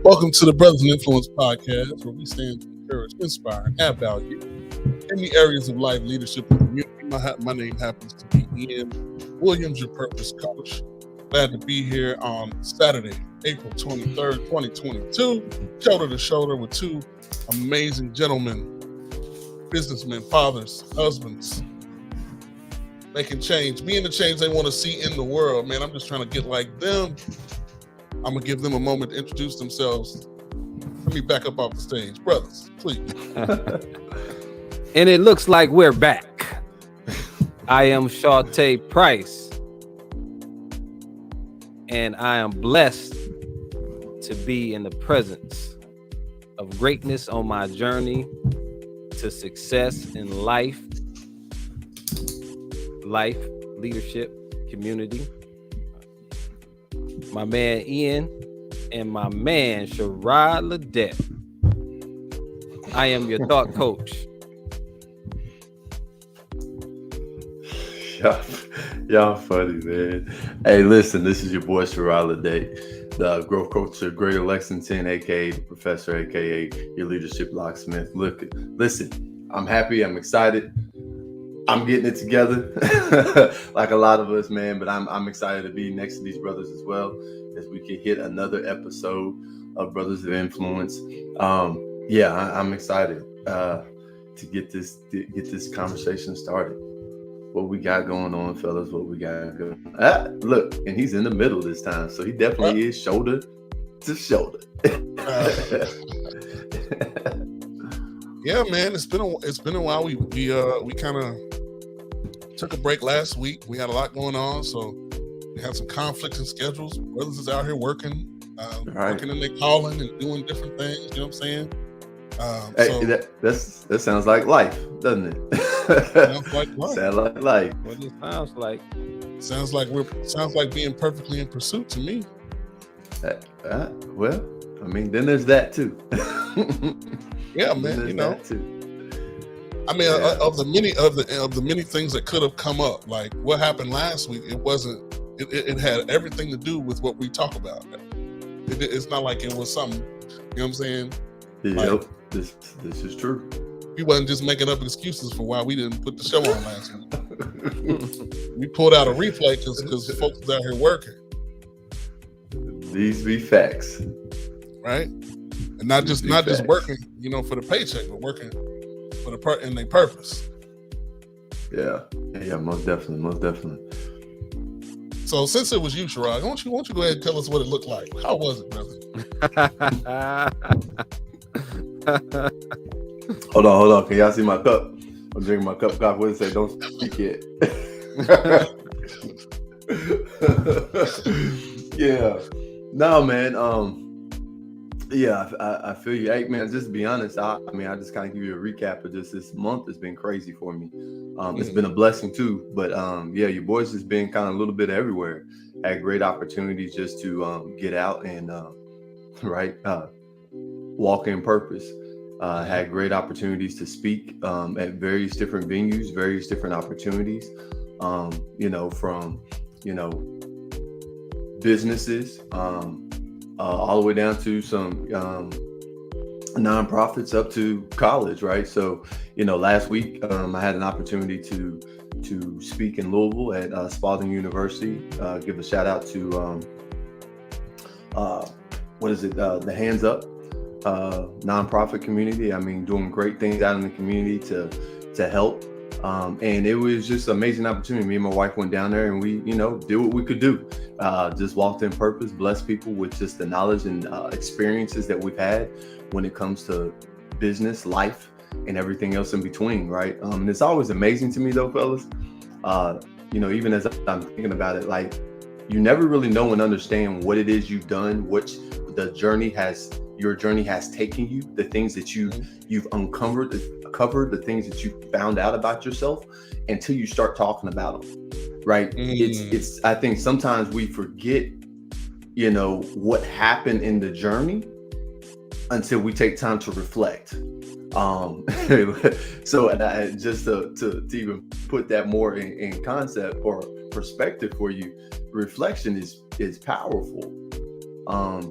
Welcome to the Brothers in Influence podcast, where we stand to encourage, inspire, and add value in the areas of life, leadership, and community. My name happens to be Ian Williams, your purpose coach. Glad to be here on Saturday, April 23rd, 2022, shoulder to shoulder with two amazing gentlemen, businessmen, fathers, husbands, making change, being the change they want to see in the world. Man, I'm just trying to get like them. I'm going to give them a moment to introduce themselves. Let me back up off the stage. Brothers, please. And it looks like we're back. I am Shawte Price, and I am blessed to be in the presence of greatness on my journey to success in life, leadership, community. My man Ian and my man Sherrod Ledette. I am your thought coach. Y'all funny, man. Hey, listen, this is your boy Sherrod Ledette, the growth coach of Greater Lexington, aka the professor, aka your leadership locksmith. Look, listen, I'm happy, I'm excited. I'm getting it together like a lot of us, man, but I'm excited to be next to these brothers as well as we can hit another episode of Brothers of Influence. I'm excited to get this conversation started. What we got going on, fellas, what we got going on. Look, and he's in the middle this time, so he definitely is shoulder to shoulder. Yeah, man, it's been a while. We kind of took a break last week. We had a lot going on, so we had some conflicts in schedules. Brothers is out here working, working in their calling and doing different things. You know what I'm saying? That sounds like life, doesn't it? Sounds like life. Sounds like life. What it sounds like. Sounds like being perfectly in pursuit to me. Well, I mean, then there's that too. Yeah, man. You know. I mean, of the many things that could have come up, like what happened last week, it wasn't. It had everything to do with what we talk about. It's not like it was something. You know what I'm saying? Yep. Like, this is true. We wasn't just making up excuses for why we didn't put the show on last week. We pulled out a replay because folks was out here working. These be facts, right? And not just working, for the paycheck, but working for in their purpose. Yeah, most definitely. So since it was you, Sherrod, why don't you go ahead and tell us what it looked like? How was it, brother? Hold on. Can y'all see my cup? I'm drinking my cup of coffee. What does it say? Don't speak yet. Yeah. No, man. I feel you. Hey, man, just to be honest, I just kind of give you a recap of just this month has been crazy for me. It's been a blessing too, but your boys has been kind of a little bit everywhere. Had great opportunities just to get out and walk in purpose. Had great opportunities to speak at various different venues, various different opportunities, from businesses, all the way down to some nonprofits up to college, right? So, last week I had an opportunity to speak in Louisville at Spalding University. Give a shout out to the Hands Up nonprofit community. I mean, doing great things out in the community to help. And it was just an amazing opportunity. Me and my wife went down there and we, did what we could do. Just walked in purpose, bless people with just the knowledge and experiences that we've had when it comes to business, life, and everything else in between, right? And it's always amazing to me though, fellas. Even as I'm thinking about it, like you never really know and understand what it is you've done, your journey has taken you, the things that you've uncovered, the things that you found out about yourself until you start talking about them, right? It's I think sometimes we forget, what happened in the journey until we take time to reflect. So just to even put that more in concept or perspective for you, reflection is powerful.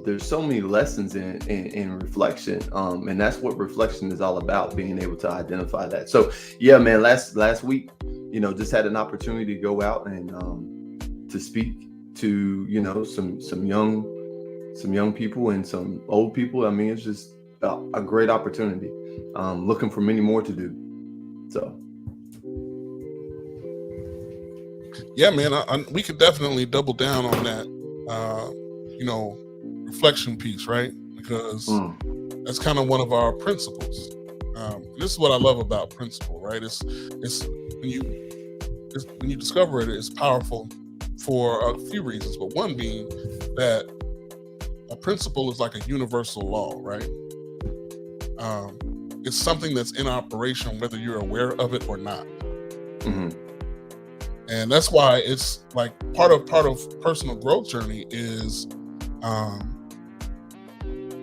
there's so many lessons in reflection, and that's what reflection is all about, being able to identify that. So yeah, man, last week, just had an opportunity to go out and to speak to some young people and some old people. I mean, it's just a great opportunity. Looking for many more to do. So yeah, man, we could definitely double down on that reflection piece, right? Because that's kind of one of our principles. This is what I love about principle, right? It's when you discover it, it's powerful for a few reasons, but one being that a principle is like a universal law, right? It's something that's in operation whether you're aware of it or not. Mm-hmm. And that's why it's like part of personal growth journey is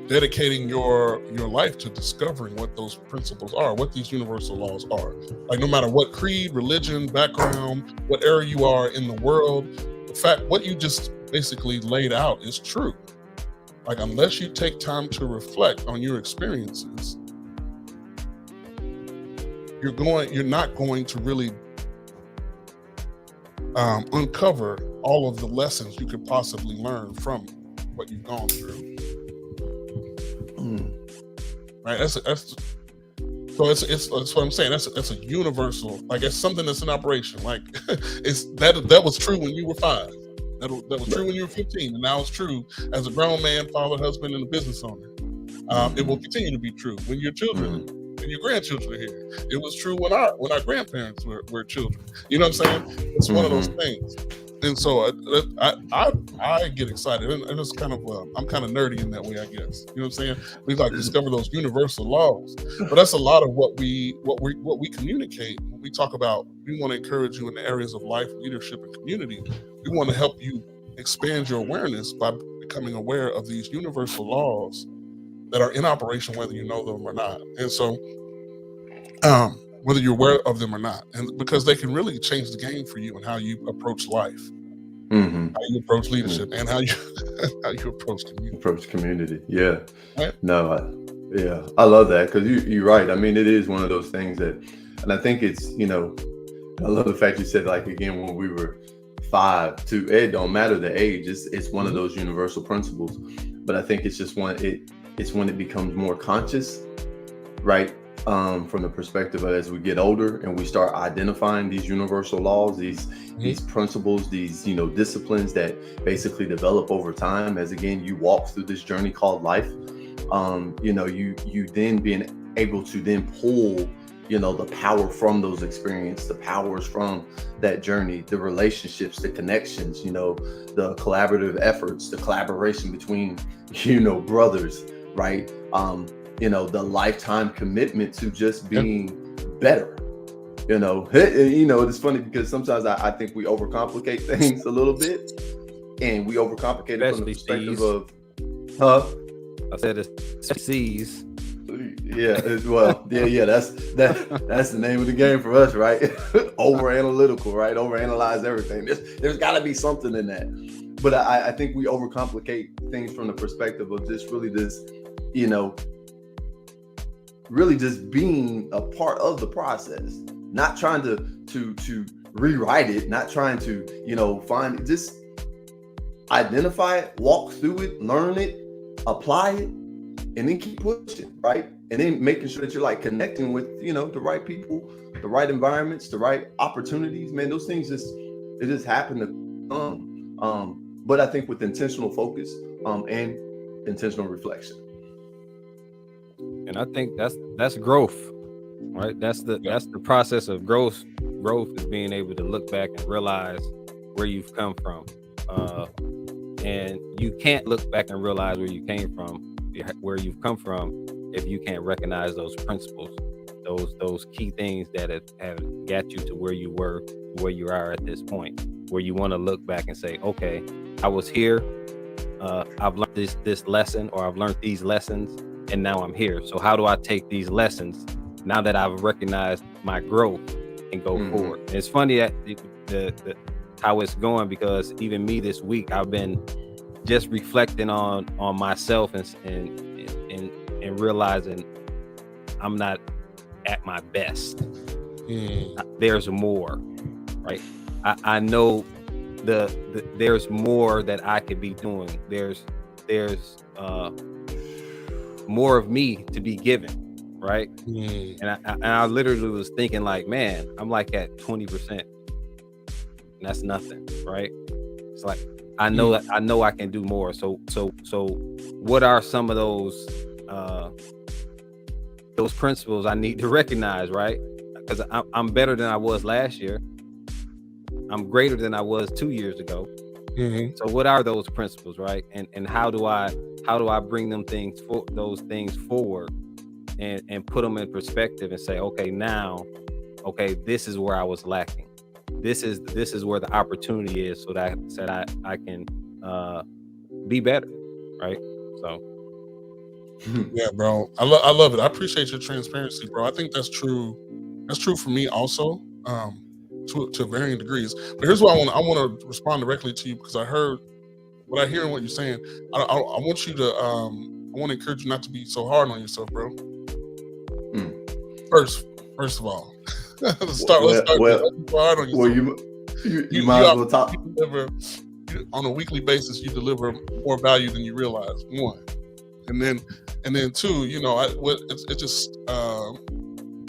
dedicating your life to discovering what those principles are, what these universal laws are. Like, no matter what creed, religion, background, what area you are in the world, the fact what you just basically laid out is true. Like, unless you take time to reflect on your experiences, you're not going to really uncover all of the lessons you could possibly learn from what you've gone through. Right? That's what I'm saying. That's a universal, like, it's something that's in operation. Like, it's that was true when you were 5. That was true when you were 15, and now it's true as a grown man, father, husband, and a business owner. It will continue to be true when your children and your grandchildren are here. It was true when our grandparents were children. You know what I'm saying? It's one of those things. And so I get excited, and it's kind of I'm kind of nerdy in that way, I guess. You know what I'm saying? We like discover those universal laws, but that's a lot of what we communicate when we talk about. We want to encourage you in the areas of life, leadership, and community. We want to help you expand your awareness by becoming aware of these universal laws that are in operation, whether you know them or not. And so, whether you're aware of them or not, and because they can really change the game for you and how you approach life, how you approach leadership, and how you approach community. Yeah. Right? No, I love that, because you're right. I mean, it is one of those things that, and I think it's, I love the fact you said, like, again, when we were 5 to, it don't matter the age, it's one of those universal principles. But I think it's just it's when it becomes more conscious, right? From the perspective of, as we get older and we start identifying these universal laws, these principles, these disciplines that basically develop over time, as again you walk through this journey called life. You then being able to then pull the power from those experiences, the powers from that journey, the relationships, the connections, the collaborative efforts, the collaboration between brothers, right? The lifetime commitment to just being better. It's funny because sometimes I think we overcomplicate things a little bit, and we overcomplicate it from the perspective of, I said it's C's. Yeah, well, yeah, that's the name of the game for us, right? Over analytical, right? Overanalyze everything. There's got to be something in that, but I think we overcomplicate things from the perspective of just really this, really just being a part of the process, not trying to rewrite it, not trying to find it, just identify it, walk through it, learn it, apply it, and then keep pushing, right? And then making sure that you're like connecting with the right people, the right environments, the right opportunities. Man, those things just happen to come. But I think with intentional focus and intentional reflection. And I think that's growth, right? That's the process of growth. Growth is being able to look back and realize where you've come from. And you can't look back and realize where you came from, where you've come from, if you can't recognize those principles, those key things that have got you to where you were, where you are at this point, where you want to look back and say, okay, I was here, I've learned this lesson, or I've learned these lessons, and now I'm here. So how do I take these lessons now that I've recognized my growth and go forward? And it's funny that the how it's going, because even me this week, I've been just reflecting on myself and realizing I'm not at my best. There's more, right? I know there's more that I could be doing. There's more of me to be given, right? And I literally was thinking like, man, I'm like at 20%. And that's nothing, right? It's like I know that I know I can do more. So what are some of those principles I need to recognize, right? Because I'm better than I was last year. I'm greater than I was 2 years ago. So what are those principles, right? And how do I bring those things forward and put them in perspective and say, okay, this is where I was lacking. This is where the opportunity is, so that I can be better, right? So yeah, bro, I love it. I appreciate your transparency, bro. I think that's true. That's true for me also, to varying degrees. But here's what I want to respond directly to you, because I heard what I hear and what you're saying. I want you to I want to encourage you not to be so hard on yourself, bro. First of all, let's start hard on yourself. Well, you might as well talk. On a weekly basis, you deliver more value than you realize. One, and then two, you know,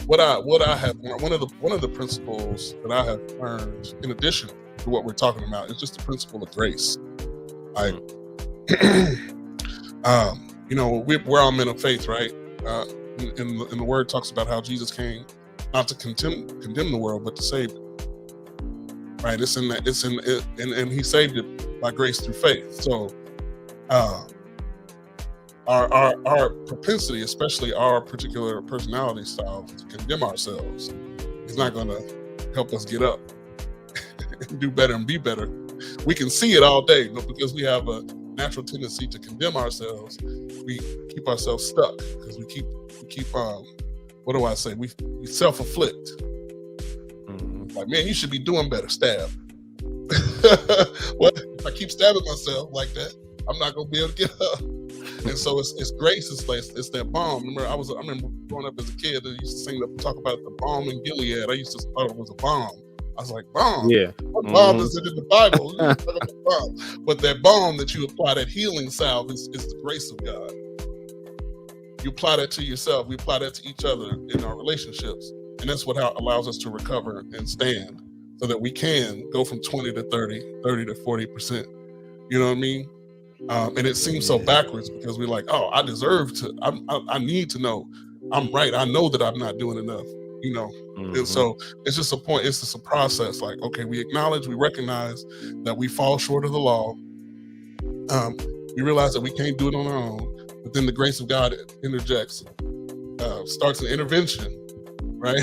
what I have, one of the principles that I have learned, in addition to what we're talking about, is just the principle of grace. Like, you know, we're all men of faith, right? And the word talks about how Jesus came not to condemn the world, but to save it. Right? And he saved it by grace through faith. So, our propensity, especially our particular personality style, to condemn ourselves, is not going to help us get up and do better and be better. We can see it all day, but because we have a natural tendency to condemn ourselves, we keep ourselves stuck, because we keep what do I say? We self-afflict. Like, man, you should be doing better. Stab. What if I keep stabbing myself like that? I'm not gonna be able to get up. And so it's grace. It's that balm. I remember growing up as a kid, I used to talk about the balm in Gilead. I used to thought it was a balm. I was like, balm? Yeah. What balm is it in the Bible? But that balm that you apply, that healing salve, is the grace of God. You apply that to yourself. We apply that to each other in our relationships. And that's what allows us to recover and stand, so that we can go from 20 to 30 to 40%. You know what I mean? And it seems so backwards, because we're like, oh, I deserve to, I need to know I'm right. I know that I'm not doing enough, you know? And so it's just a point. It's just a process. Like, okay, we recognize that we fall short of the law. We realize that we can't do it on our own, but then the grace of God interjects, starts an intervention, right?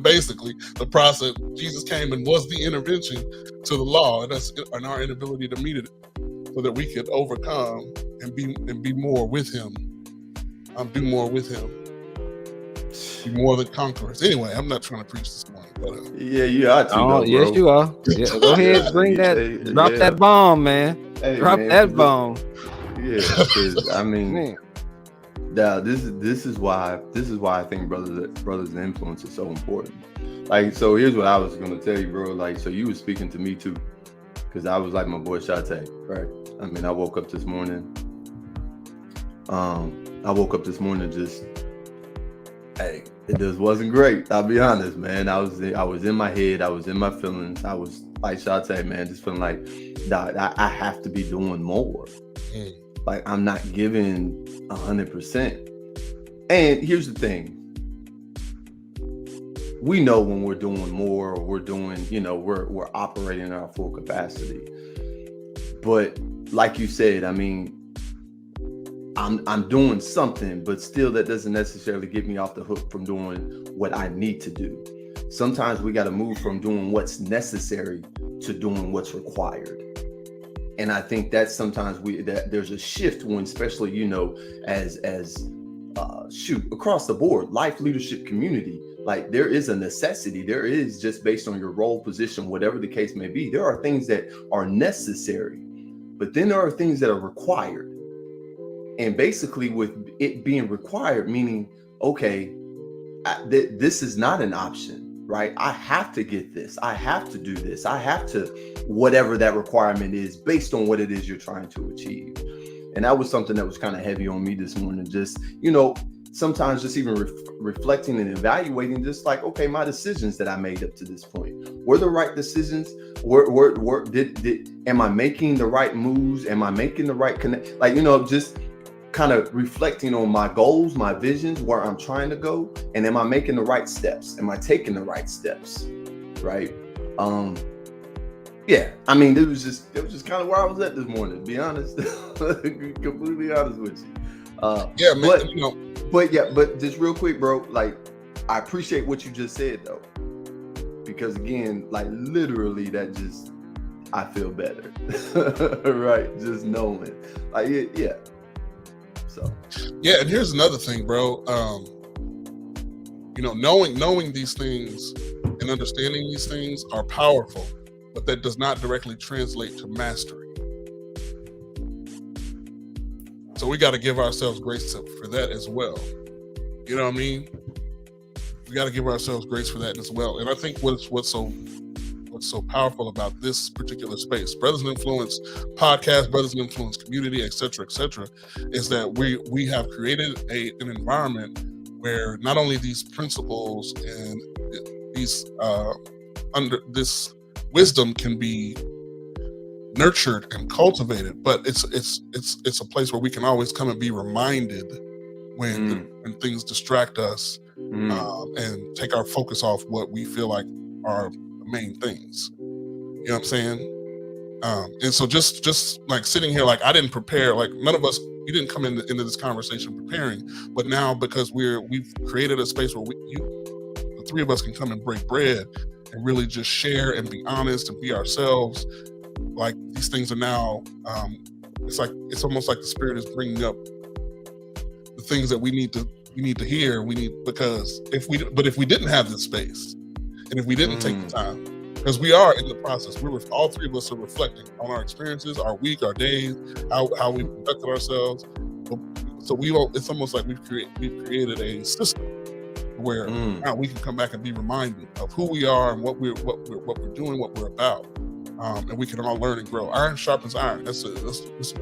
Basically, the process. Jesus came and was the intervention to the law, and that's in our inability to meet it, so that we could overcome and be more with Him. Do more with Him. Be more than conquerors. Anyway, I'm not trying to preach this morning, but yeah, you are too. Bro. Yes, you are. Yeah, go ahead, bring that. Drop that bomb, man. Drop that bomb. Yeah, because I mean, man. This is why I think brothers and influence is so important. Like, so here's what I was gonna tell you, bro. Like, so you were speaking to me too, because I was like my boy Shate, right? I mean, I woke up this morning just, hey, it just wasn't great. I'll be honest, man. I was in my head. I was in my feelings. I was like Shate, man, just feeling like, I have to be doing more. Like, I'm not giving 100%. And here's the thing. We know when we're doing more, or we're doing, you know, we're operating at our full capacity. But like you said, I mean, I'm doing something, but still that doesn't necessarily get me off the hook from doing what I need to do. Sometimes we got to move from doing what's necessary to doing what's required. And I think that sometimes there's a shift when, especially, you know, as across the board, life, leadership, community, like, there is a necessity. There is, just based on your role, position, whatever the case may be, there are things that are necessary. But then there are things that are required. And basically with it being required, meaning, okay, this is not an option, right? I have to get this. I have to do this. I have to, whatever that requirement is based on what it is you're trying to achieve. And that was something that was kind of heavy on me this morning. Just, sometimes just even reflecting and evaluating, just like, okay, my decisions that I made up to this point, were the right decisions? Am I making the right moves? Am I making the right connect? Like, just kind of reflecting on my goals, my visions, where I'm trying to go, and am I making the right steps? Am I taking the right steps? Right. Yeah, I mean, it was just kind of where I was at this morning, to be honest. Completely honest with you. Yeah, man, but just real quick, bro, like, I appreciate what you just said though, because again, like, literally that just, I feel better. Right, just knowing, like, yeah. So yeah, and here's another thing, bro. Knowing these things and understanding these things are powerful, but that does not directly translate to mastery. So we got to give ourselves grace for that as well. You know what I mean? We got to give ourselves grace for that as well. And I think what's so powerful about this particular space, Brothers in Influence podcast, Brothers in Influence community, et cetera, is that we have created an environment where not only these principles and these under this wisdom can be nurtured and cultivated, but it's a place where we can always come and be reminded when things distract us and take our focus off what we feel like are the main things. You know what I'm saying? And so just like sitting here, like, I didn't prepare, like, none of us, we didn't come into this conversation preparing, but now because we've created a space where the three of us can come and break bread and really just share and be honest and be ourselves. Like, these things are now, it's almost like the Spirit is bringing up the things that we need to hear. Because if we didn't have this space, and if we didn't take the time, because we are in the process, all three of us are reflecting on our experiences, our week, our days, how we conducted ourselves. So it's almost like we've created a system where now we can come back and be reminded of who we are and what we're doing, what we're about, and we can all learn and grow. Iron sharpens iron. That's what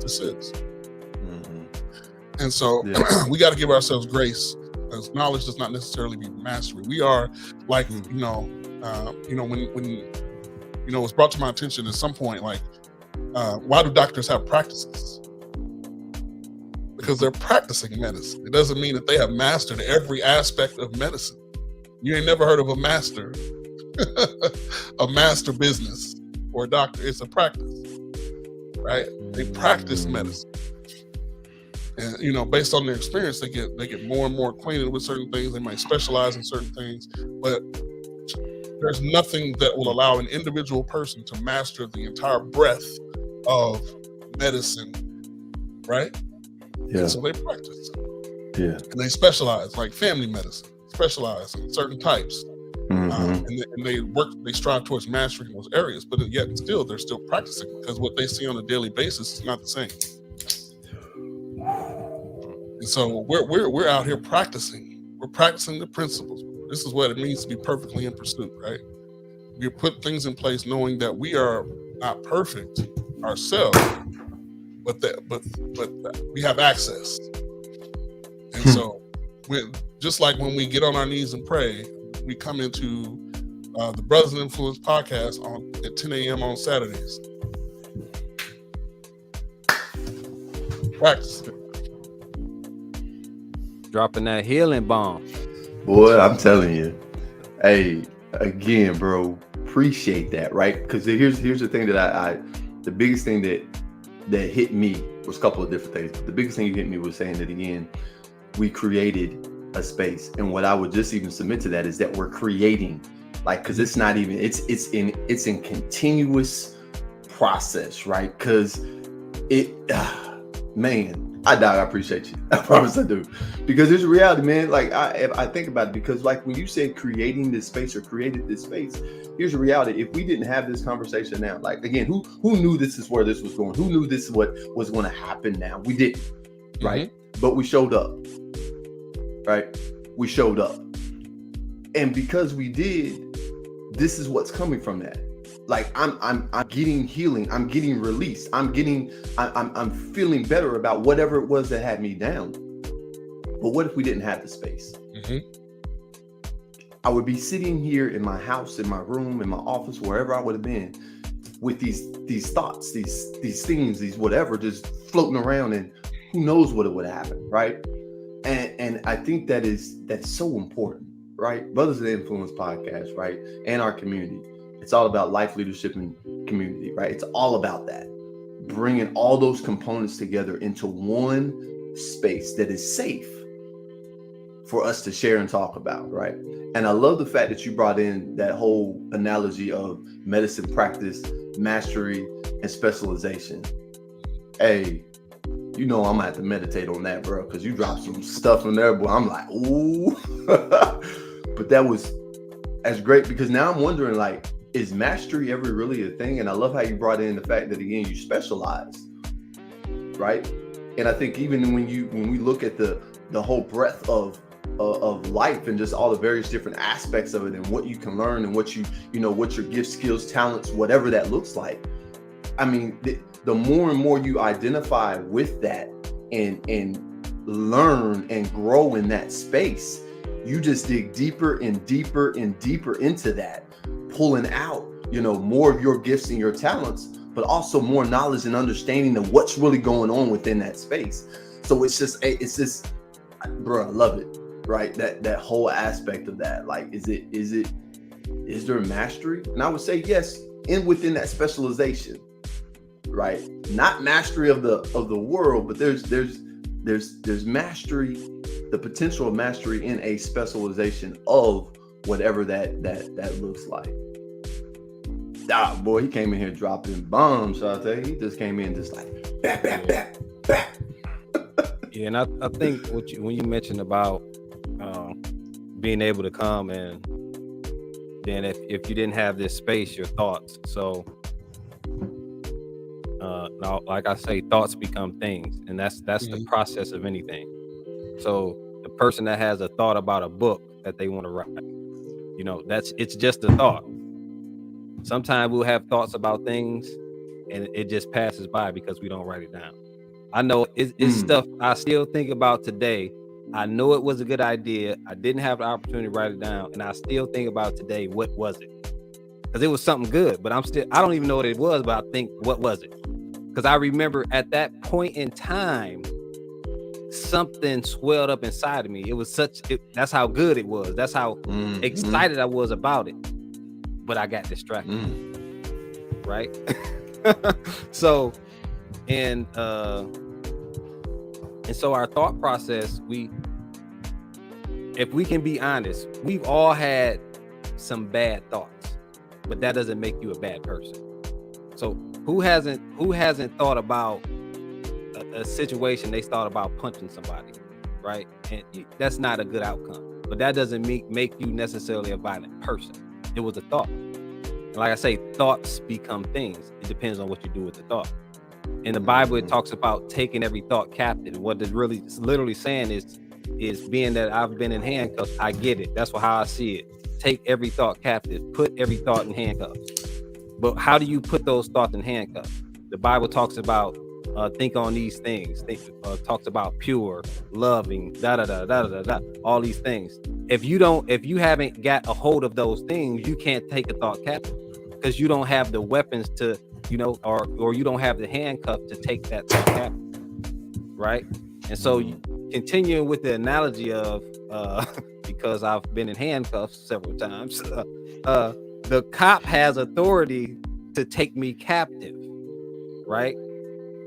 this is. And so we got to give ourselves grace, because knowledge does not necessarily mean mastery. We are like, when it was brought to my attention at some point, like, why do doctors have practices? Because they're practicing medicine. It doesn't mean that they have mastered every aspect of medicine. You ain't never heard of a master, a master business or a doctor. It's a practice, right? They practice medicine. And, based on their experience, they get more and more acquainted with certain things. They might specialize in certain things, but there's nothing that will allow an individual person to master the entire breadth of medicine, right? Yeah. And so they practice. Yeah. And they specialize, like family medicine, specialize in certain types. And they strive towards mastering those areas, but yet still, they're still practicing, because what they see on a daily basis is not the same. And so we're out here practicing. We're practicing the principles. This is what it means to be perfectly in pursuit, right? We put things in place knowing that we are not perfect ourselves, but we have access. And so just like when we get on our knees and pray, we come into the Brothers in Influence podcast at 10 a.m. on Saturdays. Practice. Dropping that healing bomb. Boy, I'm telling you. Hey, again, bro, appreciate that, right? Because here's the thing that the biggest thing that hit me was a couple of different things. But the biggest thing that hit me was saying that, again, we created a space. And what I would just even submit to that is that we're creating, like, because it's not even, it's in continuous process, right? Because man, I appreciate you. I promise I do. Because there's a reality, man. Like I think about it, because like when you said creating this space or created this space, here's the reality. If we didn't have this conversation now, like again, who knew this is where this was going? Who knew this is what was going to happen now? We didn't, right? But we showed up, right? We showed up. And because we did, this is what's coming from that. Like I'm getting healing. I'm getting release. I'm feeling better about whatever it was that had me down. But what if we didn't have the space? I would be sitting here in my house, in my room, in my office, wherever I would have been, with these thoughts, these things, these whatever, just floating around, and who knows what it would happen, right? And I think that's so important, right? Brothers of the Influence podcast, right? And our community. It's all about life, leadership, and community, right? It's all about that. Bringing all those components together into one space that is safe for us to share and talk about, right? And I love the fact that you brought in that whole analogy of medicine practice, mastery, and specialization. Hey, you know I'm gonna have to meditate on that, bro, because you dropped some stuff in there, boy. I'm like, ooh. But that's great, because now I'm wondering, like, is mastery ever really a thing? And I love how you brought in the fact that, again, you specialize, right? And I think even when we look at the whole breadth of life and just all the various different aspects of it and what you can learn and what what your gifts, skills, talents, whatever that looks like. I mean, the more and more you identify with that and learn and grow in that space, you just dig deeper and deeper and deeper into that, pulling out, more of your gifts and your talents, but also more knowledge and understanding of what's really going on within that space. So it's just, bro, I love it, right? That whole aspect of that. Like, is there mastery? And I would say yes, within that specialization, right? Not mastery of the world, but there's mastery, the potential of mastery in a specialization of whatever that looks like. Boy, he came in here dropping bombs, so I tell you, he just came in just like bap, bap, bap, bap. Yeah, and I think when you mentioned about being able to come, and then if you didn't have this space, your thoughts. So now, like I say, thoughts become things, and that's the process of anything. So the person that has a thought about a book that they want to write, it's just a thought. Sometimes we'll have thoughts about things and it just passes by because we don't write it down. I know it's stuff I still think about today. I know it was a good idea. I didn't have the opportunity to write it down, and I still think about today, what was it? Because it was something good, but I don't even know what it was, but I think, what was it? Because I remember at that point in time, something swelled up inside of me. It was that's how good it was. That's how excited I was about it. But I got distracted, right? So, and so our thought process, if we can be honest, we've all had some bad thoughts, but that doesn't make you a bad person. So who hasn't thought about a situation they thought about punching somebody, right? And that's not a good outcome, but that doesn't make you necessarily a violent person. It was a thought. And like I say, thoughts become things. It depends on what you do with the thought. In the Bible, it talks about taking every thought captive. What it's literally saying is being that I've been in handcuffs, I get it. That's how I see it. Take every thought captive. Put every thought in handcuffs. But how do you put those thoughts in handcuffs? The Bible talks about think on these things. Talks about pure, loving, all these things. If you haven't got a hold of those things, you can't take a thought captive because you don't have the weapons to, or you don't have the handcuff to take that thought captive, right? And so, continuing with the analogy of because I've been in handcuffs several times, the cop has authority to take me captive, right?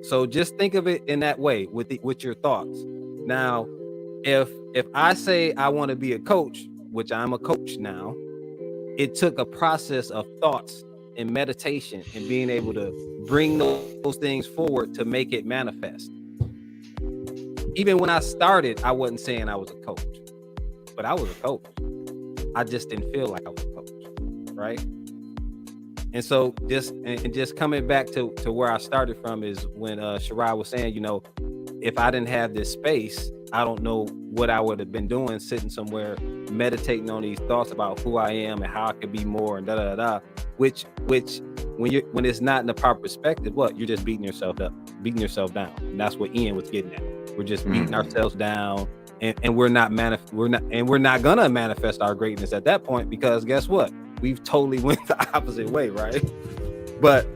So just think of it in that way with your thoughts. Now, if I say I want to be a coach, which I'm a coach now, it took a process of thoughts and meditation and being able to bring those things forward to make it manifest. even when I started, I wasn't saying I was a coach, but I was a coach. I just didn't feel like I was a coach, right? And so just coming back to where I started from is when Shirai was saying, you know, if I didn't have this space, I don't know what I would have been doing, sitting somewhere meditating on these thoughts about who I am and how I could be more and da da da. Which when it's not in the proper perspective, what you're just beating yourself down. And that's what Ian was getting at. We're just beating ourselves down, and we're not gonna manifest our greatness at that point, because guess what? We've totally went the opposite way, right? But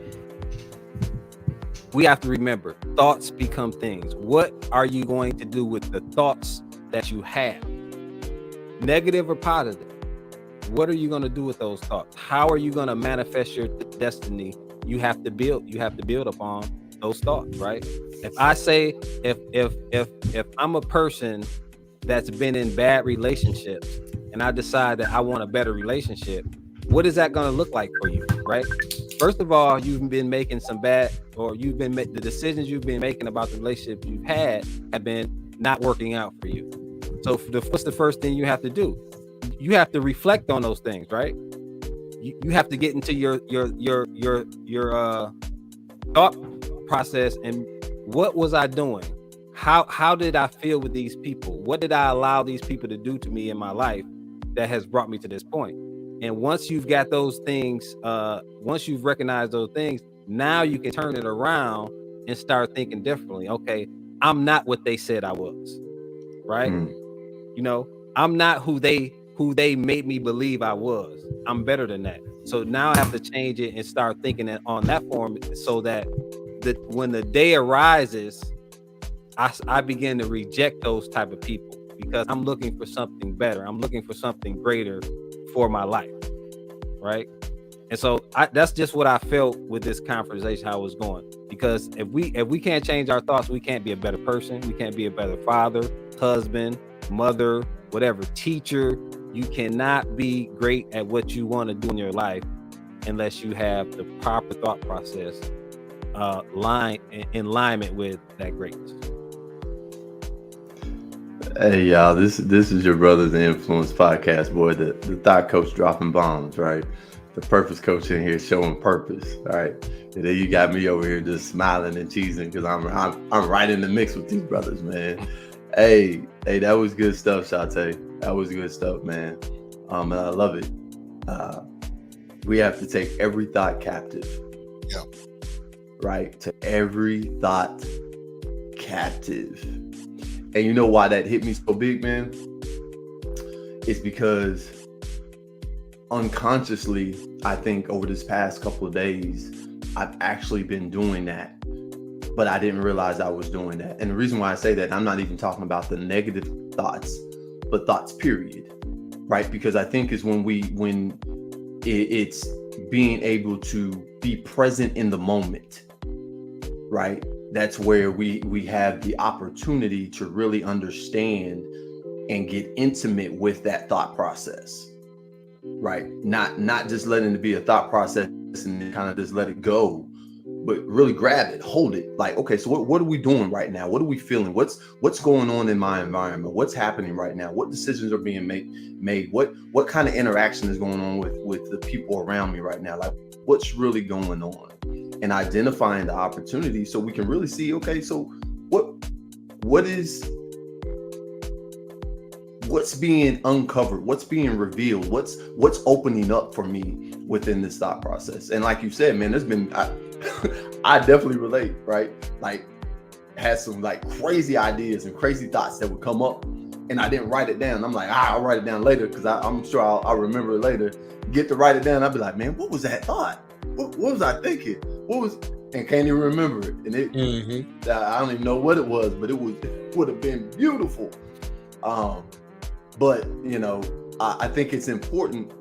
we have to remember, thoughts become things. What are you going to do with the thoughts that you have? Negative or positive? What are you going to do with those thoughts? How are you going to manifest your destiny? You have to build upon those thoughts, right? If I say, if I'm a person that's been in bad relationships and I decide that I want a better relationship, what is that going to look like for you, right? First of all, you've been making the decisions you've been making about the relationship you've had have been not working out for you. So what's the first thing you have to do? You have to reflect on those things, right? You have to get into your thought process, and what was I doing? How did I feel with these people? What did I allow these people to do to me in my life that has brought me to this point? And once you've got those things, once you've recognized those things, now you can turn it around and start thinking differently. Okay, I'm not what they said I was, right? You know, I'm not who they made me believe I was. I'm better than that. So now I have to change it and start thinking on that form, so that when the day arises, I begin to reject those type of people, because I'm looking for something better. I'm looking for something greater for my life, right? And so that's just what I felt with this conversation, how it was going. Because if we can't change our thoughts, we can't be a better person. We can't be a better father, husband, mother, whatever, teacher. You cannot be great at what you want to do in your life unless you have the proper thought process in alignment with that greatness. Hey y'all, this is your Brothers in Influence podcast, boy. The thought coach dropping bombs, right? The purpose coach in here showing purpose, all right? And then you got me over here just smiling and cheesing because I'm right in the mix with these brothers, man. Hey, that was good stuff, Shate. That was good stuff, man. And I love it. We have to take every thought captive. Yeah. Right? To every thought captive. And you know why that hit me so big, man? It's because unconsciously, I think over this past couple of days, I've actually been doing that, but I didn't realize I was doing that. And the reason why I say that, I'm not even talking about the negative thoughts, but thoughts, period, right? Because I think is when it's being able to be present in the moment, right? That's where we have the opportunity to really understand and get intimate with that thought process, right? Not just letting it be a thought process and then kind of just let it go, but really grab it, hold it. Like, okay, so what are we doing right now? What are we feeling? What's going on in my environment? What's happening right now? What decisions are being made? What kind of interaction is going on with the people around me right now? Like, what's really going on? And identifying the opportunity so we can really see, okay, so what's being uncovered, what's being revealed, what's opening up for me within this thought process. And like you said, man, there's been I definitely relate, right? Like, had some like crazy ideas and crazy thoughts that would come up, and I didn't write it down. I'm like, I'll write it down later because I'm sure I'll remember it later. Get to write it down, I'll be like, man, what was that thought? What was I thinking? And can't even remember it. And it, I don't even know what it was, but it would have been beautiful. But you know, I think it's important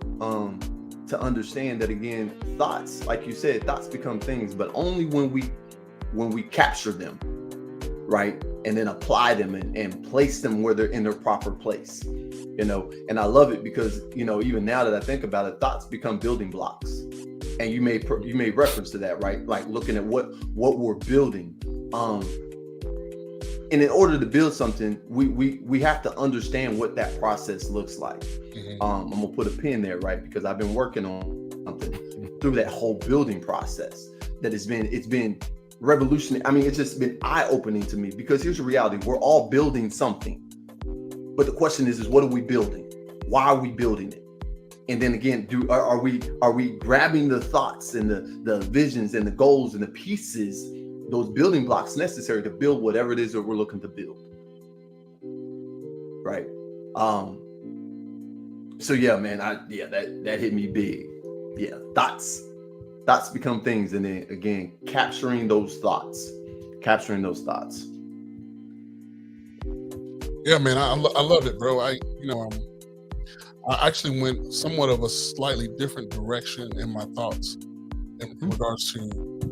to understand that, again, thoughts, like you said, thoughts become things, but only when we capture them, right? And then apply them and place them where they're in their proper place, you know. And I love it because, you know, even now that I think about it, thoughts become building blocks. And you made reference to that, right? Like looking at what we're building. And in order to build something, we have to understand what that process looks like. I'm gonna put a pin there, right? Because I've been working on something through that whole building process that it's been revolutionary. I mean, it's just been eye-opening to me, because here's the reality: we're all building something, but the question is what are we building? Why are we building it? And then again, are we grabbing the thoughts and the visions and the goals and the pieces, those building blocks necessary to build whatever it is that we're looking to build, right? So yeah, man, that hit me big. Yeah, thoughts become things, and then again, capturing those thoughts. Yeah, man, I love it, bro. I actually went somewhat of a slightly different direction in my thoughts in regards to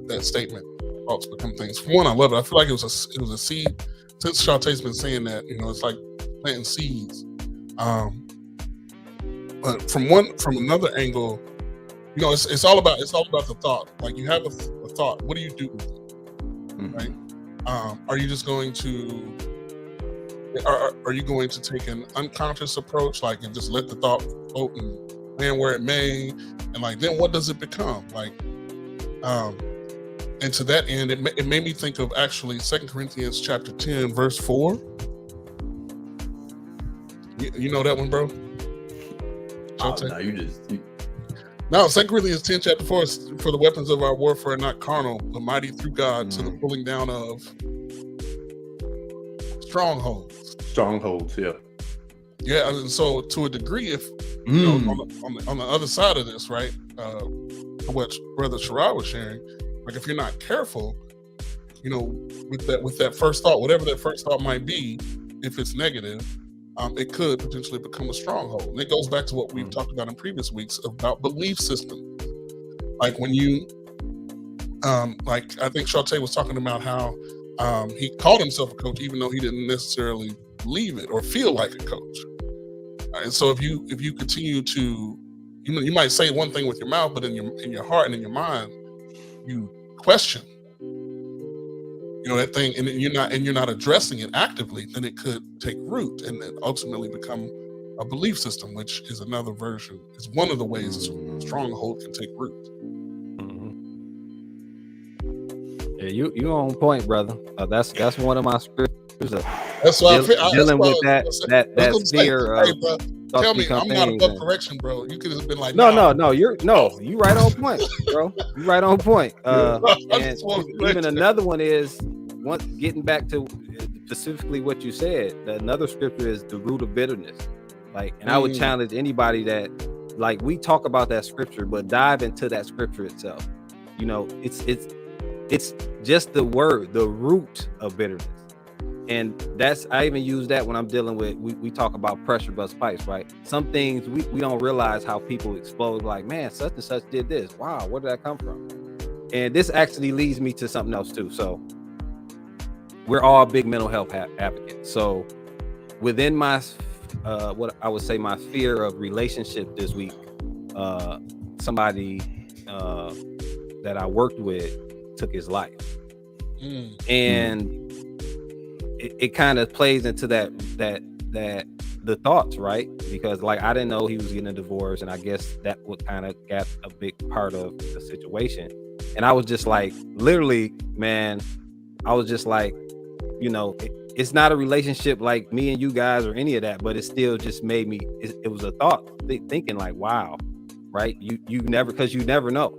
that statement. Thoughts become things. For one, I love it. I feel like it was a seed. Since Shantae's been saying that, it's like planting seeds. But from another angle, it's all about the thought. Like, you have a thought. What do you do with it? Right? Are you just going to? Are you going to take an unconscious approach, like, and just let the thought float and land where it may, and like then what does it become? Like, and to that end, it made me think of actually 2 Corinthians chapter 10, verse 4. You know that one, bro? No, 2 Corinthians 10, chapter 4 is, for the weapons of our warfare are not carnal, but mighty through God to the pulling down of strongholds. Yeah. Yeah, and so to a degree, if on the other side of this, right, what Brother Sherrod was sharing, like, if you're not careful, with that first thought, whatever that first thought might be, if it's negative, it could potentially become a stronghold. And it goes back to what we've talked about in previous weeks about belief systems. Like, when you, like, I think Shantae was talking about how he called himself a coach, even though he didn't necessarily believe it or feel like a coach. And so if you continue to, you might say one thing with your mouth, but in your heart and in your mind, you question, that thing, and you're not addressing it actively, then it could take root and then ultimately become a belief system, which is another version. Is one of the ways a stronghold can take root. Yeah, you on point, brother. That's one of my scriptures. That's why dealing with that fear of. Tell me, I'm not above correction, bro. You could have been like, no, you right on point, bro. You right on point. And even another one is getting back to specifically what you said. Another scripture is the root of bitterness. Like, and I would challenge anybody that, like, we talk about that scripture, but dive into that scripture itself. It's just the word, the root of bitterness. And I even use that when I'm dealing with, we talk about pressure bust pipes, right? Some things we don't realize how people explode, like, man, such and such did this. Wow, where did that come from? And this actually leads me to something else too. So we're all big mental health advocates. So within my, what I would say my fear of relationship this week, somebody that I worked with took his life. And it kind of plays into that the thoughts, right? Because, like, I didn't know he was getting a divorce, and I guess that would kind of got a big part of the situation. And I was just like, literally, man, I was just like, it's not a relationship like me and you guys or any of that, but it still just made me, it was a thought, thinking like, wow, right? You never, because you never know.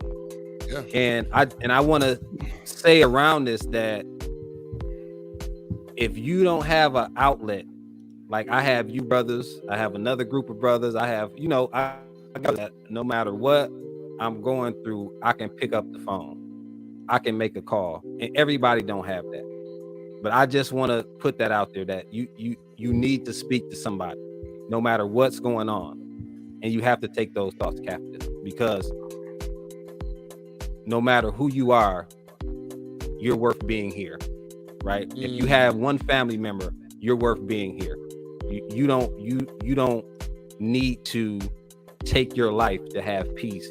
Yeah. And I want to say around this that if you don't have an outlet, like I have you brothers, I have another group of brothers, I have, I got that no matter what I'm going through, I can pick up the phone, I can make a call, and everybody don't have that. But I just want to put that out there that you need to speak to somebody, no matter what's going on, and you have to take those thoughts captive, because no matter who you are, you're worth being here, right? If you have one family member, you're worth being here. You don't need to take your life to have peace,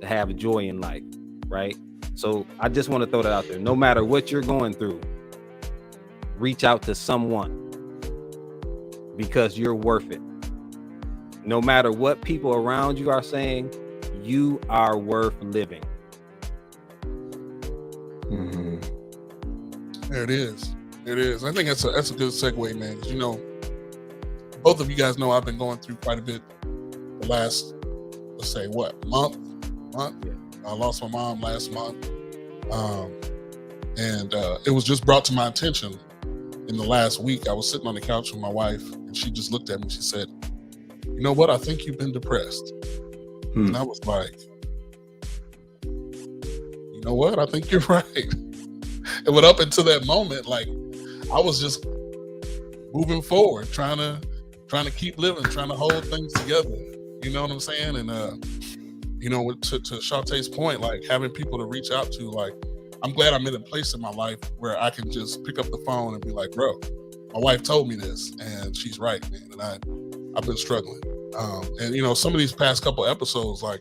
to have joy in life, right? So I just want to throw that out there. No matter what you're going through, reach out to someone because you're worth it. No matter what people around you are saying, you are worth living. There it is. It is. I think that's a good segue, man. You know, both of you guys know I've been going through quite a bit the last, let's say, month. Yeah. I lost my mom last month, and it was just brought to my attention in the last week. I was sitting on the couch with my wife, and she just looked at me. She said, "You know what? I think you've been depressed." And I was like, "You know what? I think you're right." And went up until that moment, like I was just moving forward, trying to keep living, trying to hold things together. You know what I'm saying? And you know, to Shantae's point, like having people to reach out to, like I'm glad I'm in a place in my life where I can just pick up the phone and be like, "Bro, my wife told me this, and she's right, man." And I've been struggling. And you know, some of these past couple episodes, like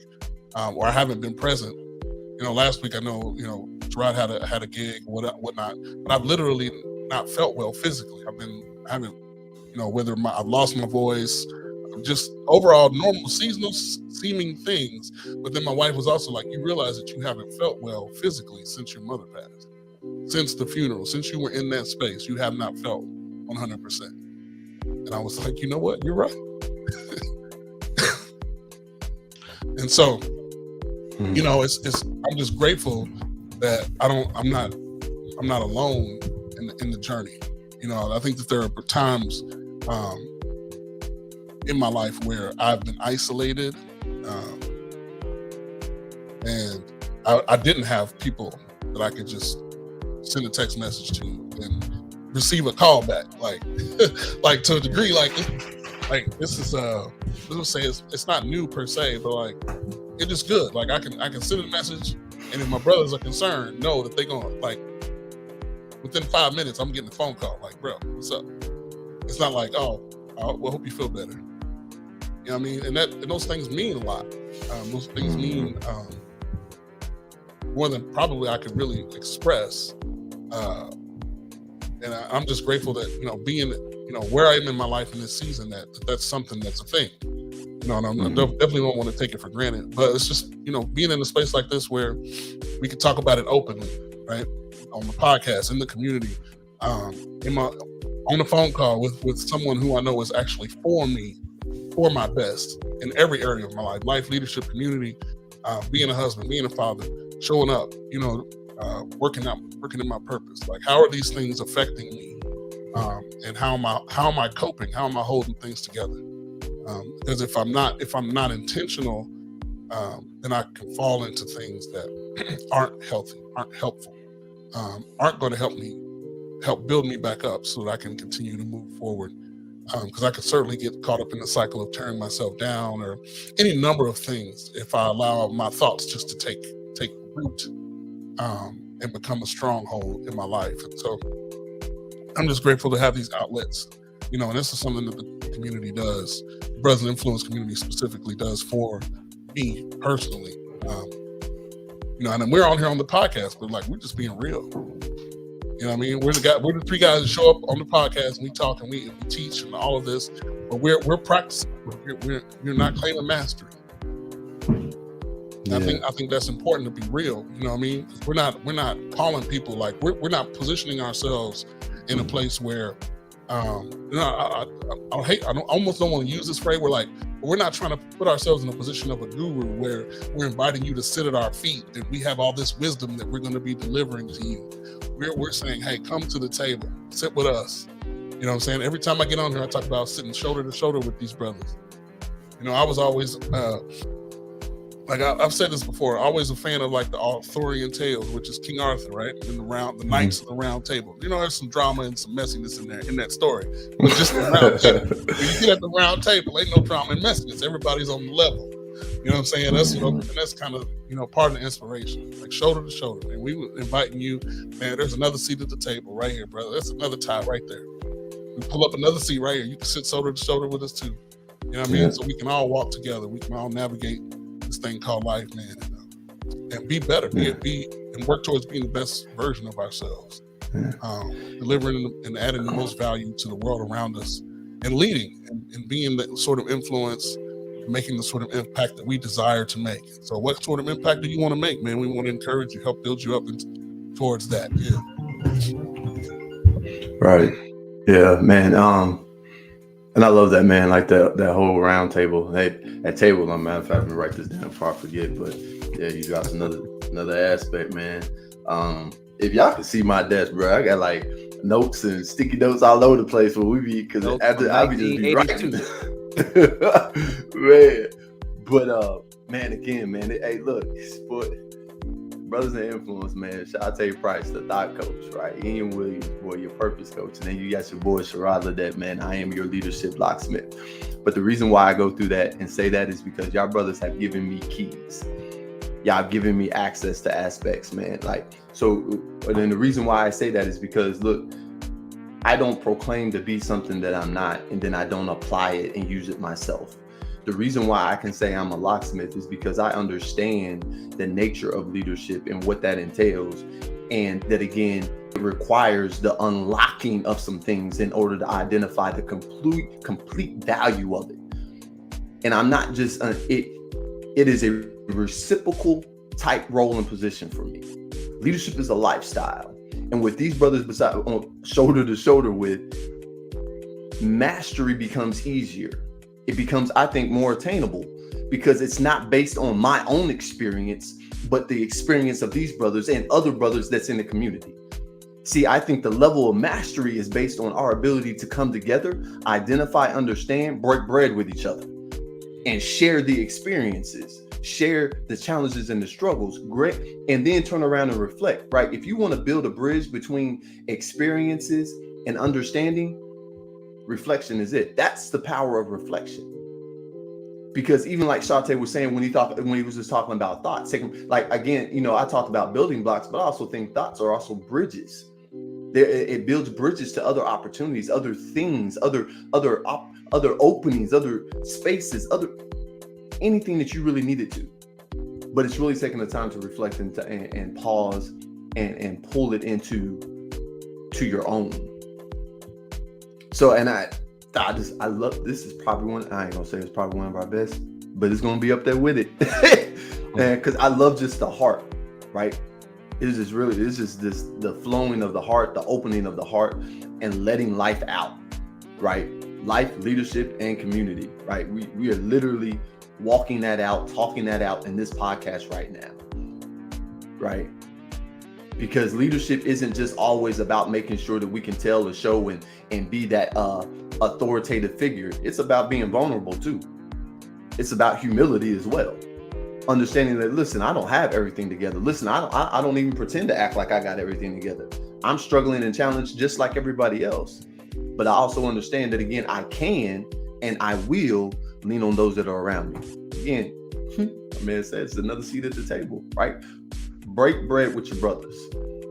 where I haven't been present. You know, last week I know, you know, Gerard had a gig, whatnot, but I've literally not felt well physically. I haven't, you know, whether I've lost my voice, just overall normal seasonal seeming things. But then my wife was also like, "You realize that you haven't felt well physically since your mother passed, since the funeral, since you were in that space, you have not felt 100%." And I was like, "You know what? You're right." And so, you know, I'm just grateful that I'm not alone in the journey. You know, I think that there are times in my life where I've been isolated, and I didn't have people that I could just send a text message to and receive a call back, like like to a degree, like this is let's say it's not new per se, but like it is good. Like I can send a message, and if my brothers are concerned, know that they're gonna, like, within 5 minutes I'm getting a phone call, like, "Bro, what's up?" It's not like, "Oh, well, hope you feel better." You know what I mean? And those things mean a lot. Those things mean more than probably I could really express. And I'm just grateful that, you know, being, you know, where I am in my life in this season, that's something that's a thing. You know, and I definitely don't want to take it for granted. But it's just, you know, being in a space like this where we can talk about it openly, right? On the podcast, in the community, on the phone call with someone who I know is actually for me, for my best in every area of my life, leadership, community, being a husband, being a father, showing up, you know, working in my purpose. Like, how are these things affecting me? And how am I coping? How am I holding things together? Because if I'm not intentional, then I can fall into things that aren't healthy, aren't helpful, aren't going to help build me back up so that I can continue to move forward. Because I could certainly get caught up in the cycle of tearing myself down, or any number of things, if I allow my thoughts just to take root and become a stronghold in my life. And so I'm just grateful to have these outlets, you know, and this is something that the community does, the Brothers in Influence community specifically does for me personally. You know, and we're on here on the podcast, but like, we're just being real. You know what I mean? We're the three guys that show up on the podcast and we talk and we teach and all of this, but we're practicing. We're not claiming mastery. Yeah. I think that's important to be real. You know what I mean? We're not calling people, like, we're not positioning ourselves in a place where you know, I almost don't want to use this phrase. We're not trying to put ourselves in a position of a guru where we're inviting you to sit at our feet and we have all this wisdom that we're going to be delivering to you. We're saying, hey, come to the table, sit with us. You know what I'm saying? Every time I get on here, I talk about sitting shoulder to shoulder with these brothers. You know, I was always, like I've said this before, always a fan of like the Arthurian tales, which is King Arthur, right? And the Knights of the Round Table. You know, there's some drama and some messiness in that story. But just the round table. When you get at the round table, ain't no drama and messiness. Everybody's on the level. You know what I'm saying? That's, you know, and that's kind of, you know, part of the inspiration, like shoulder to shoulder. And we were inviting you, man, there's another seat at the table right here, brother. That's another tie right there. We pull up another seat right here. You can sit shoulder to shoulder with us too. You know what I mean? So we can all walk together. We can all navigate this thing called life, man, and be better, and work towards being the best version of ourselves. delivering and adding the most value to the world around us, and leading and being that sort of influence, making the sort of impact that we desire to make. So what sort of impact do you want to make, man? We want to encourage you, help build you up towards that. Yeah. Right. Yeah, man. And I love that, man. Like that whole round table. That table, on matter of fact, let me write this down before I forget. But yeah, you got another aspect, man. If y'all can see my desk, bro, I got like notes and sticky notes all over the place where we be, because after I be just be writing. Man. But man, again, man. Hey, look, sport. Brothers in Influence, man. Shante Price, the thought coach, right? Ian Williams, boy, your purpose coach. And then you got your boy Sherrod Ledet, man. I am your leadership locksmith. But the reason why I go through that and say that is because y'all brothers have given me keys. Y'all have given me access to aspects, man. Like, so, and then the reason why I say that is because, look, I don't proclaim to be something that I'm not, and then I don't apply it and use it myself. The reason why I can say I'm a locksmith is because I understand the nature of leadership and what that entails. And that, again, it requires the unlocking of some things in order to identify the complete value of it. And I'm not just, it is a reciprocal type role and position for me. Leadership is a lifestyle. And with these brothers beside, on shoulder to shoulder with, mastery becomes easier. It becomes, I think, more attainable because it's not based on my own experience, but the experience of these brothers and other brothers that's in the community. See, I think the level of mastery is based on our ability to come together, identify, understand, break bread with each other, and share the experiences, share the challenges and the struggles, great, and then turn around and reflect, right? If you want to build a bridge between experiences and understanding, reflection is it. That's the power of reflection. Because even like Shante was saying when he was just talking about thoughts, like, again, you know, I talked about building blocks, but I also think thoughts are also bridges. It builds bridges to other opportunities, other things, other openings, other spaces, anything that you really needed to. But it's really taking the time to reflect and pause and pull it into your own. So, and I love, this is probably one, I ain't gonna say it's probably one of our best, but it's gonna be up there with it. And because I love just the heart, right? It's just the flowing of the heart, the opening of the heart, and letting life out, right? Life, leadership, and community, right? We are literally walking that out, talking that out in this podcast right now, right? Because leadership isn't just always about making sure that we can tell the show and be that authoritative figure. It's about being vulnerable too. It's about humility as well. Understanding that, listen, I don't have everything together. Listen, I don't even pretend to act like I got everything together. I'm struggling and challenged just like everybody else. But I also understand that, again, I can and I will lean on those that are around me. Again, man said it's another seat at the table, right? Break bread with your brothers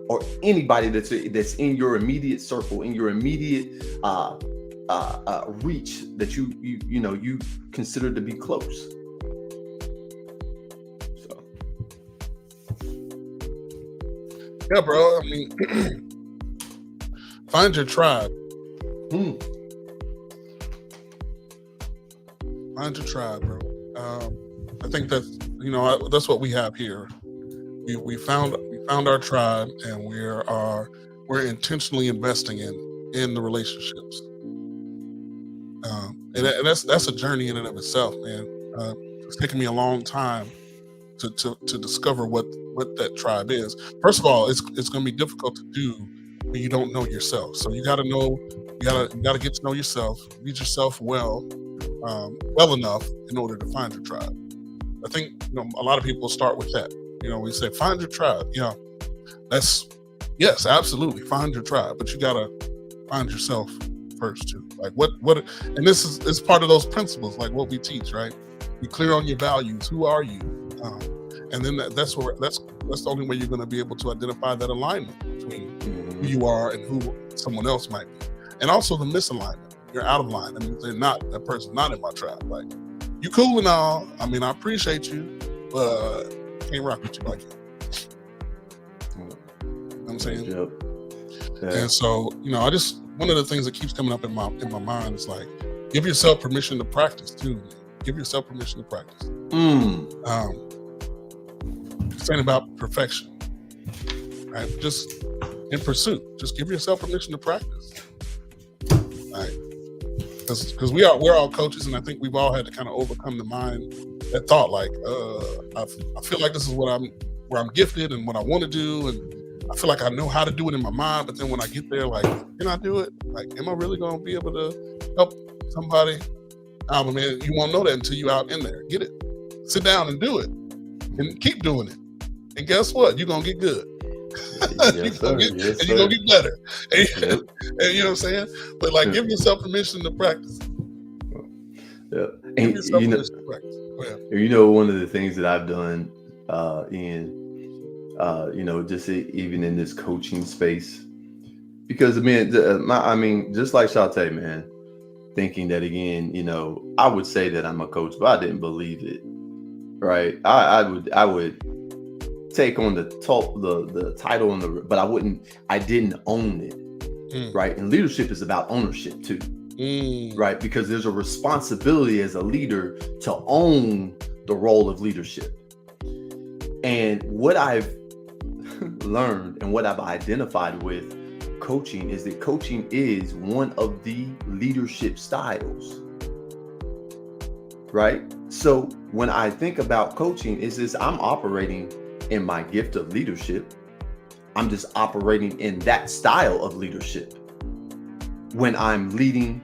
or anybody that's in your immediate circle, in your immediate reach that you consider to be close. So, yeah, bro. I mean, find your tribe. Find your tribe, bro. I think that's what we have here. We found our tribe, and we're intentionally investing in the relationships. And that's a journey in and of itself, man. It's taken me a long time to discover what that tribe is. First of all, it's going to be difficult to do when you don't know yourself. So you got to get to know yourself, read yourself well enough in order to find your tribe. I think a lot of people start with that. We say find your tribe. Yes, absolutely, find your tribe, but you got to find yourself first too. Like what, and this is part of those principles, like what we teach, right? Be clear on your values. Who are you? And then that's the only way you're going to be able to identify that alignment between who you are and who someone else might be, and also the misalignment. You're out of line. I mean, that person's not in my tribe. Like, you cool and all. I mean, I appreciate you, but I can't rock with you like you. You know what I'm saying? Yep. And so, one of the things that keeps coming up in my mind is like, give yourself permission to practice too. Give yourself permission to practice. This ain't about perfection, right? Just in pursuit. Just give yourself permission to practice, right? Because we're all coaches, and I think we've all had to kind of overcome that thought, like, I feel like this is where I'm gifted and what I want to do, and I feel like I know how to do it in my mind, but then when I get there, like, can I do it? Like, am I really going to be able to help somebody? But man, you won't know that until you're out in there. Get it. Sit down and do it, and keep doing it. And guess what? You're going to get good. You're going to get better. And you know what I'm saying? But like, give yourself permission to practice. Yeah. Give yourself permission to practice. One of the things that I've done just even in this coaching space, because just like Shantae, man, thinking that again, I would say that I'm a coach, but I didn't believe it, right? I would take on the title but I didn't own it, right? And leadership is about ownership too, right? Because there's a responsibility as a leader to own the role of leadership. And what I've learned and what I've identified with coaching is that coaching is one of the leadership styles, right? So when I think about coaching, is this I'm operating in my gift of leadership. I'm just operating in that style of leadership when I'm leading,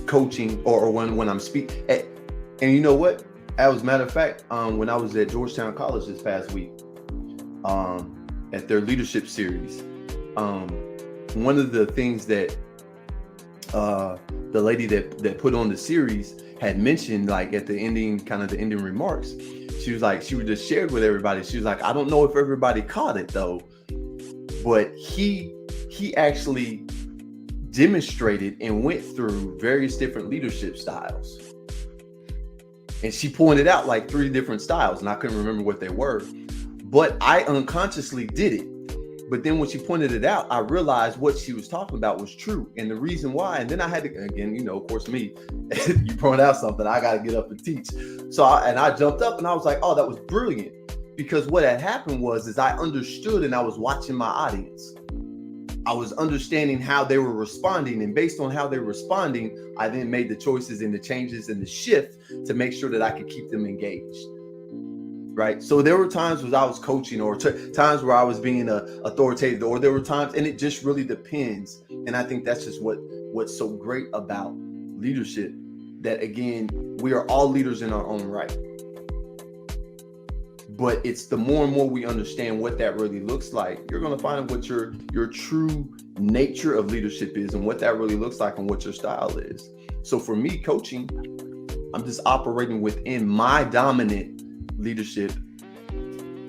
coaching, or when I'm speaking. And you know what? As a matter of fact, when I was at Georgetown College this past week, at their leadership series, one of the things that the lady that put on the series had mentioned, like at the ending remarks, she would just shared with everybody. She was like, I don't know if everybody caught it though, but he actually demonstrated and went through various different leadership styles. And she pointed out like 3 different styles, and I couldn't remember what they were, but I unconsciously did it. But then when she pointed it out, I realized what she was talking about was true. And the reason why, and then I had to, again, of course, me, you point out something, I got to get up and teach. So I jumped up and I was like, oh, that was brilliant. Because what had happened is I understood and I was watching my audience. I was understanding how they were responding. And based on how they were responding, I then made the choices and the changes and the shift to make sure that I could keep them engaged. Right. So there were times when I was coaching or times where I was being authoritative, or there were times, and it just really depends. And I think that's just what's so great about leadership, that again, we are all leaders in our own right. But it's the more and more we understand what that really looks like, you're going to find what your true nature of leadership is and what that really looks like and what your style is. So for me, coaching, I'm just operating within my dominant leadership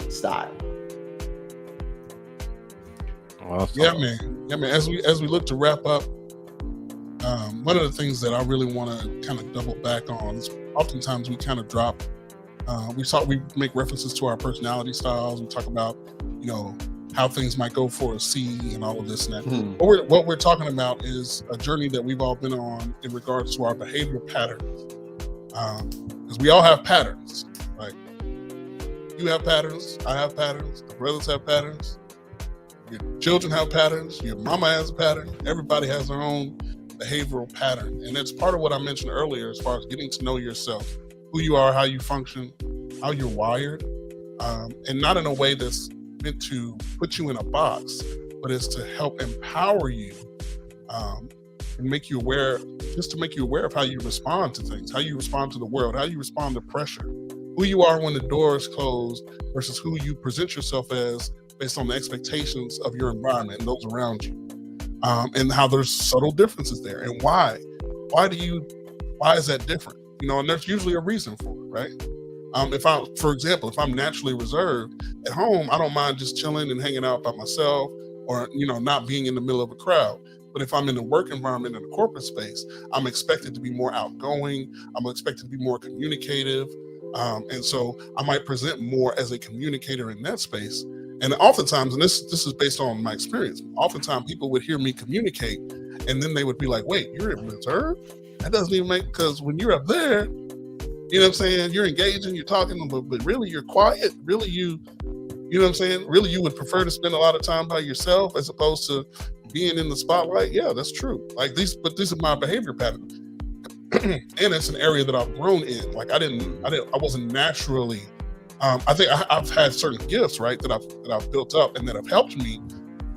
style. Awesome. Yeah, man. As we look to wrap up, one of the things that I really want to kind of double back on is oftentimes we kind of drop. We make references to our personality styles. We talk about, how things might go for a C and all of this and that. But what we're talking about is a journey that we've all been on in regards to our behavioral patterns. Because we all have patterns, right? You have patterns, I have patterns, the brothers have patterns, your children have patterns, your mama has a pattern, everybody has their own behavioral pattern. And that's part of what I mentioned earlier as far as getting to know yourself, who you are, how you function, how you're wired, and not in a way that's meant to put you in a box, but it's to help empower you and make you aware, just to make you aware of how you respond to things, how you respond to the world, how you respond to pressure, who you are when the door is closed versus who you present yourself as based on the expectations of your environment and those around you, and how there's subtle differences there. And why is that different? And there's usually a reason for it, right? For example, if I'm naturally reserved at home, I don't mind just chilling and hanging out by myself or, not being in the middle of a crowd. But if I'm in a work environment, in a corporate space, I'm expected to be more outgoing. I'm expected to be more communicative. And so I might present more as a communicator in that space. And oftentimes, and this is based on my experience, oftentimes people would hear me communicate, and then they would be like, wait, you're in reserve? That doesn't even make, because when you're up there, you know what I'm saying, you're engaging, you're talking, but really you're quiet. Really you know what I'm saying? Really you would prefer to spend a lot of time by yourself as opposed to being in the spotlight? Yeah, that's true. Like these are my behavior patterns. And it's an area that I've grown in. Like I wasn't naturally, I think I've had certain gifts, right, that I've built up and that have helped me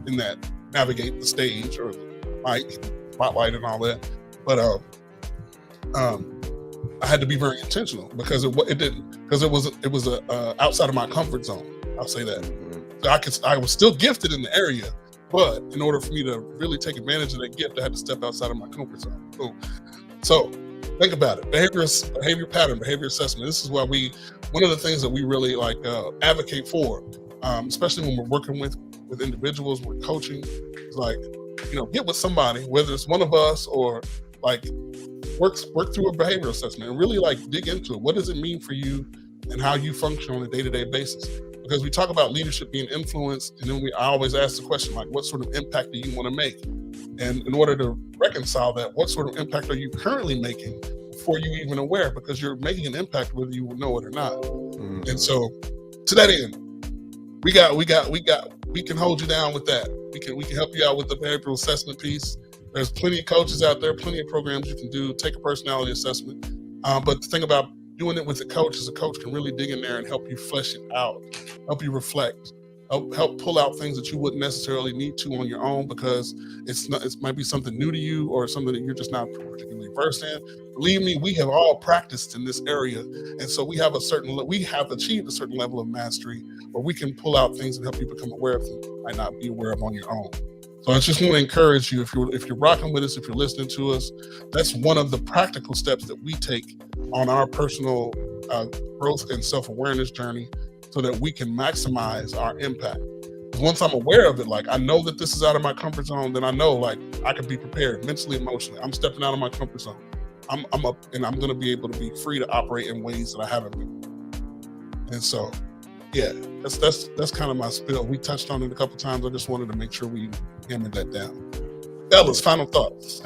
in that navigate the stage or the mic, spotlight, and all that. But I had to be very intentional because it was outside of my comfort zone. I'll say that. So I was still gifted in the area, but in order for me to really take advantage of that gift, I had to step outside of my comfort zone. Boom. So think about it. Behavior pattern, behavior assessment. This is why one of the things that we really advocate for, especially when we're working with individuals, we're coaching, is like, get with somebody, whether it's one of us or like work through a behavior assessment and really like dig into it. What does it mean for you and how you function on a day-to-day basis? Because we talk about leadership being influenced, and then I always ask the question, like, what sort of impact do you want to make? And in order to reconcile that, what sort of impact are you currently making before you even aware? Because you're making an impact whether you know it or not. Mm-hmm. And so to that end, we can hold you down with that. We can help you out with the behavioral assessment piece. There's plenty of coaches out there, plenty of programs you can do. Take a personality assessment. But the thing about doing it with a coach is a coach can really dig in there and help you flesh it out, help you reflect, help pull out things that you wouldn't necessarily need to on your own because it might be something new to you or something that you're just not particularly versed in. Believe me, we have all practiced in this area. And so we have achieved a certain level of mastery where we can pull out things and help you become aware of things you might not be aware of on your own. So I just want to encourage you, if you're rocking with us, if you're listening to us, that's one of the practical steps that we take on our personal growth and self-awareness journey so that we can maximize our impact. Once I'm aware of it, like I know that this is out of my comfort zone, then I know like I can be prepared mentally, emotionally. I'm stepping out of my comfort zone. I'm up and I'm going to be able to be free to operate in ways that I haven't been. And so, yeah, that's kind of my spiel. We touched on it a couple times. I just wanted to make sure we hammered that down. Fellas, final thoughts.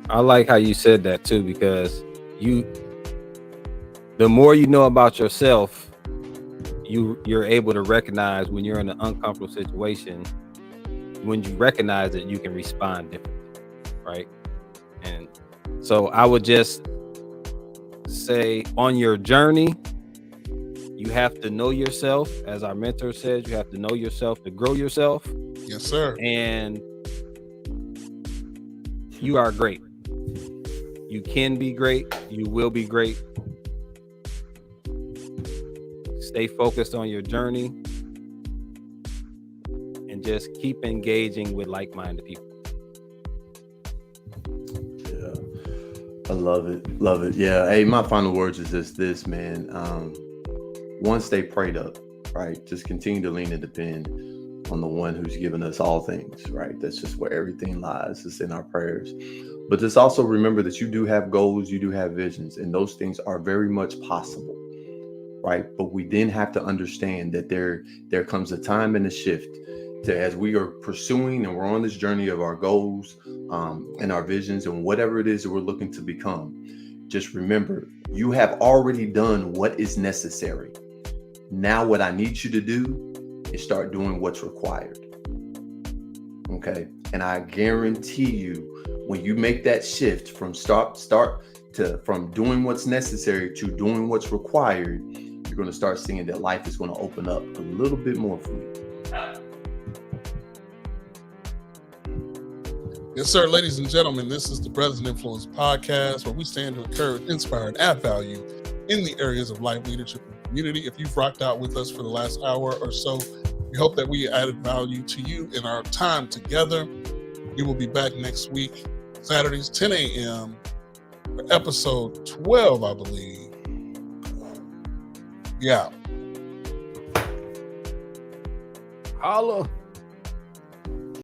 I like how you said that too, because the more you know about yourself, you're able to recognize when you're in an uncomfortable situation. When you recognize it, you can respond differently, right? And so I would just say on your journey, you have to know yourself. As our mentor says, you have to know yourself to grow yourself. Yes, sir. And you are great. You can be great. You will be great. Stay focused on your journey and just keep engaging with like-minded people. I love it. Love it. Yeah. Hey, my final words is just this, man. One, stay prayed up, right? Just continue to lean and depend on the one who's given us all things, right? That's just where everything lies. It's in our prayers. But just also remember that you do have goals, you do have visions, and those things are very much possible, right? But we then have to understand that there comes a time and a shift to, as we are pursuing and we're on this journey of our goals and our visions and whatever it is that we're looking to become, just remember, you have already done what is necessary. Now what I need you to do is start doing what's required. Okay. And I guarantee you, when you make that shift from from doing what's necessary to doing what's required, you're going to start seeing that life is going to open up a little bit more for you. Yes, sir. Ladies and gentlemen, this is the Brothers in Influence podcast, where we stand to encourage, inspire, and add value in the areas of life, leadership, and community. If you've rocked out with us for the last hour or so, we hope that we added value to you in our time together. We will be back next week, Saturdays, 10 a.m. for episode 12, I believe. Yeah. Holla.